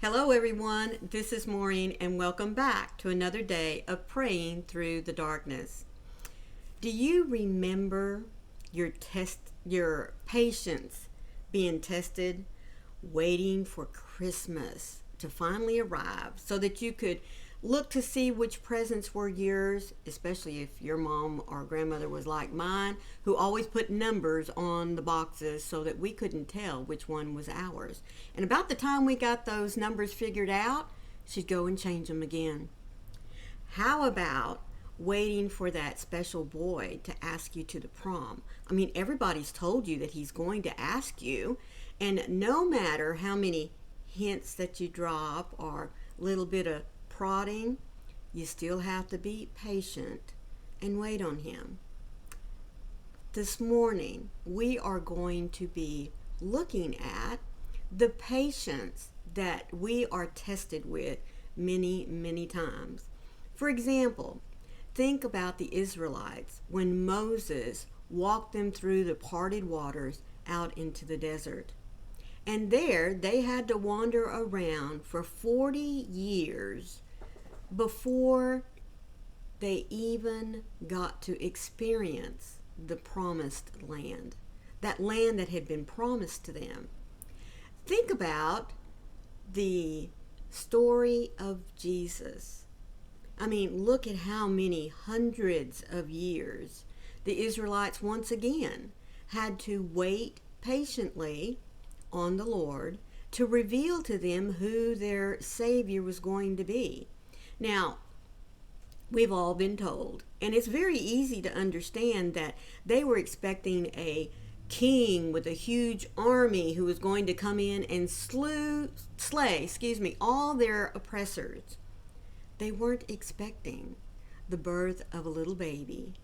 Hello everyone, this is Maureen and welcome back to another day of praying through the darkness. Do you remember your patience being tested, waiting for Christmas to finally arrive so that you could look to see which presents were yours, especially if your mom or grandmother was like mine, who always put numbers on the boxes so that we couldn't tell which one was ours. And about the time we got those numbers figured out, she'd go and change them again. How about waiting for that special boy to ask you to the prom? I mean, everybody's told you that he's going to ask you, and no matter how many hints that you drop or a little bit of prodding, you still have to be patient and wait on him. This morning, we are going to be looking at the patience that we are tested with many, many times. For example, think about the Israelites when Moses walked them through the parted waters out into the desert. And there they had to wander around for 40 years before they even got to experience the promised land, that land that had been promised to them. Think about the story of Jesus. I mean, look at how many hundreds of years the Israelites once again had to wait patiently on the Lord to reveal to them who their Savior was going to be. Now, we've all been told, and it's very easy to understand that they were expecting a king with a huge army who was going to come in and slay all their oppressors. They weren't expecting the birth of a little baby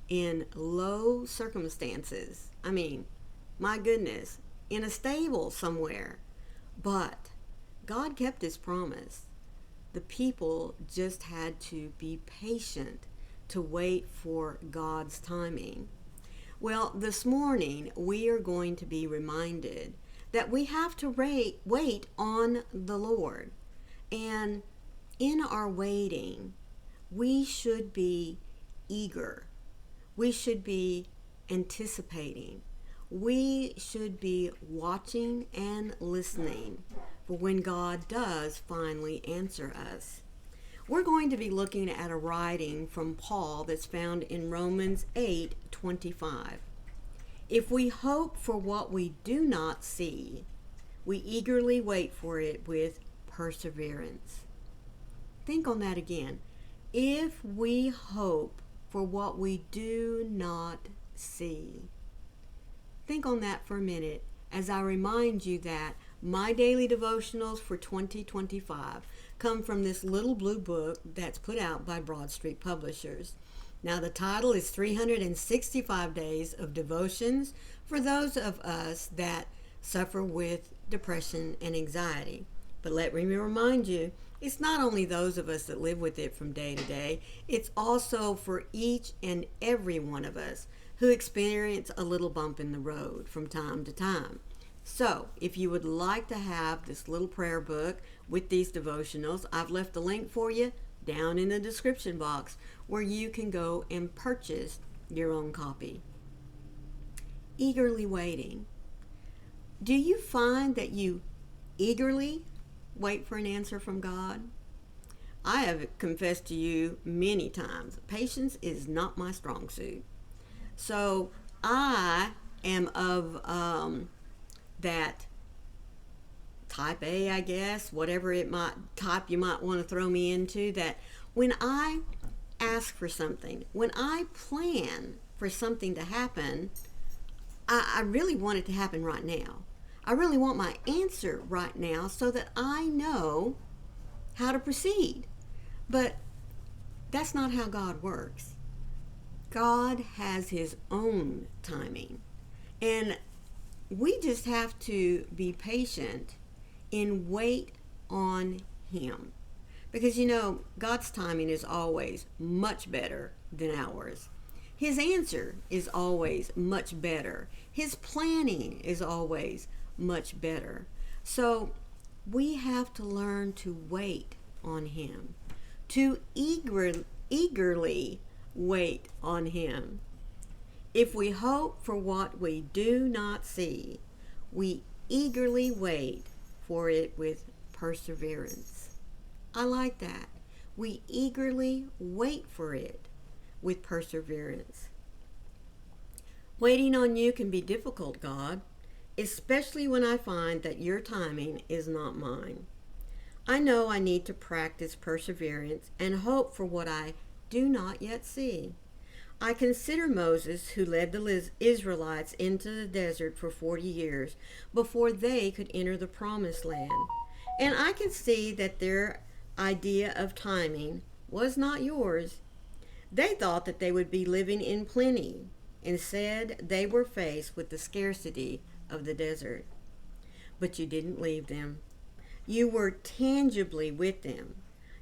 in low circumstances. I mean, my goodness, in a stable somewhere. But God kept his promise. The people just had to be patient to wait for God's timing. Well, this morning we are going to be reminded that we have to wait on the Lord. And in our waiting, we should be eager. We should be anticipating. We should be watching and listening for when God does finally answer us. We're going to be looking at a writing from Paul that's found in Romans 8:25. If we hope for what we do not see, we eagerly wait for it with perseverance. Think on that again. If we hope for what we do not see. Think on that for a minute as I remind you that my daily devotionals for 2025 come from this little blue book that's put out by Broad Street Publishers. Now the title is 365 Days of Devotions for those of us that suffer with depression and anxiety. But let me remind you, it's not only those of us that live with it from day to day, it's also for each and every one of us who experience a little bump in the road from time to time. So, if you would like to have this little prayer book with these devotionals, I've left a link for you down in the description box where you can go and purchase your own copy. Eagerly waiting. Do you find that you eagerly wait for an answer from God? I have confessed to you many times, patience is not my strong suit. So I am of that type A, I guess, whatever type you might want to throw me into, that when I ask for something, when I plan for something to happen, I really want it to happen right now. I really want my answer right now so that I know how to proceed. But that's not how God works. God has his own timing. And we just have to be patient and wait on him. Because God's timing is always much better than ours. His answer is always much better. His planning is always much better. So we have to learn to wait on Him, to eagerly wait on Him. If we hope for what we do not see, we eagerly wait for it with perseverance. I like that. We eagerly wait for it with perseverance. Waiting on you can be difficult, God, especially when I find that your timing is not mine. I know I need to practice perseverance and hope for what I do not yet see. I consider Moses, who led the Israelites into the desert for 40 years before they could enter the promised land. And I can see that their idea of timing was not yours. They thought that they would be living in plenty. Instead, they were faced with the scarcity of the desert. But you didn't leave them. You were tangibly with them.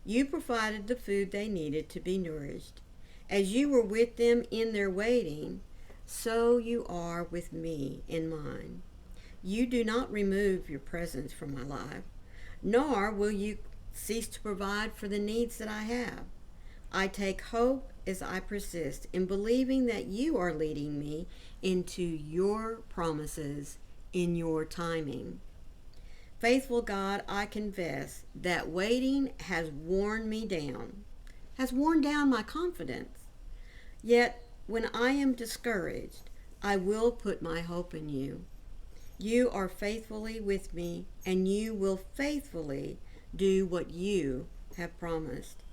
You provided the food they needed to be nourished. As you were with them in their waiting, so you are with me in mine. You do not remove your presence from my life, nor will you cease to provide for the needs that I have. I take hope as I persist in believing that you are leading me into your promises in your timing. Faithful God, I confess that waiting has worn me down, has worn down my confidence. Yet, when I am discouraged, I will put my hope in you. You are faithfully with me, and you will faithfully do what you have promised.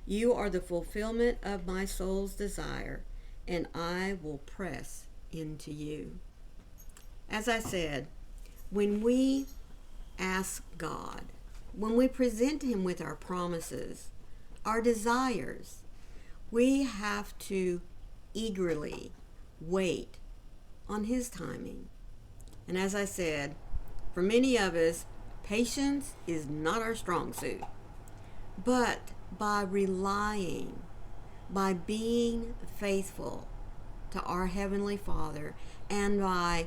You are the fulfillment of my soul's desire, and I will press into you. As I said, when we ask God, when we present Him with our promises, our desires, we have to eagerly wait on His timing. And as I said, for many of us, patience is not our strong suit. But by relying, by being faithful to our Heavenly Father, and by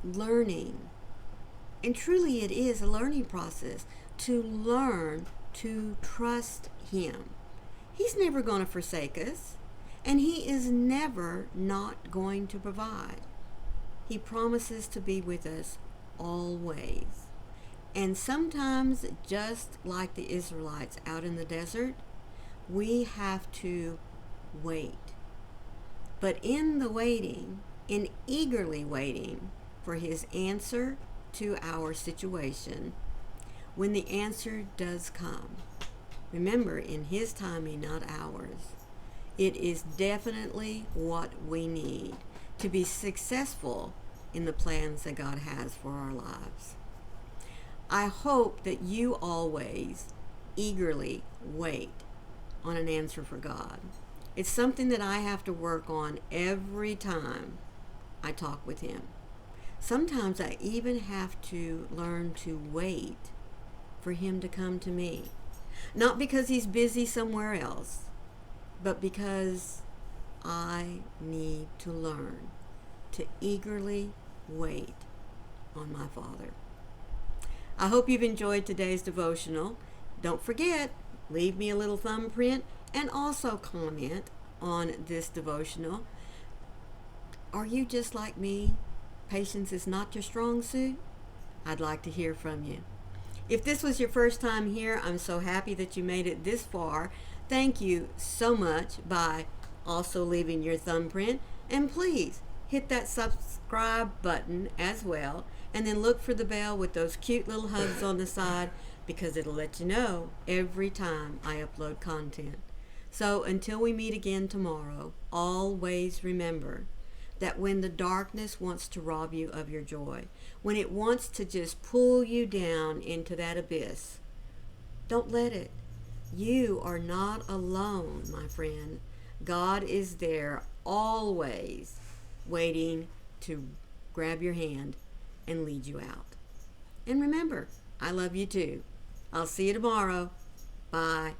learning, and truly it is a learning process, to learn to trust Him. He's never going to forsake us, and He is never not going to provide. He promises to be with us always. And sometimes, just like the Israelites out in the desert, we have to wait. But in the waiting, in eagerly waiting for His answer to our situation, when the answer does come, remember, in His timing, not ours, it is definitely what we need to be successful in the plans that God has for our lives. I hope that you always eagerly wait on an answer for God. It's something that I have to work on every time I talk with Him. Sometimes I even have to learn to wait for Him to come to me. Not because He's busy somewhere else, but because I need to learn to eagerly wait on my Father. I hope you've enjoyed today's devotional. Don't forget, leave me a little thumbprint and also comment on this devotional. Are you just like me? Patience is not your strong suit? I'd like to hear from you. If this was your first time here, I'm so happy that you made it this far. Thank you so much by also leaving your thumbprint. And please hit that subscribe button as well. And then look for the bell with those cute little hugs on the side, because it'll let you know every time I upload content. So until we meet again tomorrow, always remember that when the darkness wants to rob you of your joy, when it wants to just pull you down into that abyss, don't let it. You are not alone, my friend. God is there always waiting to grab your hand and lead you out. And remember, I love you too. I'll see you tomorrow. Bye.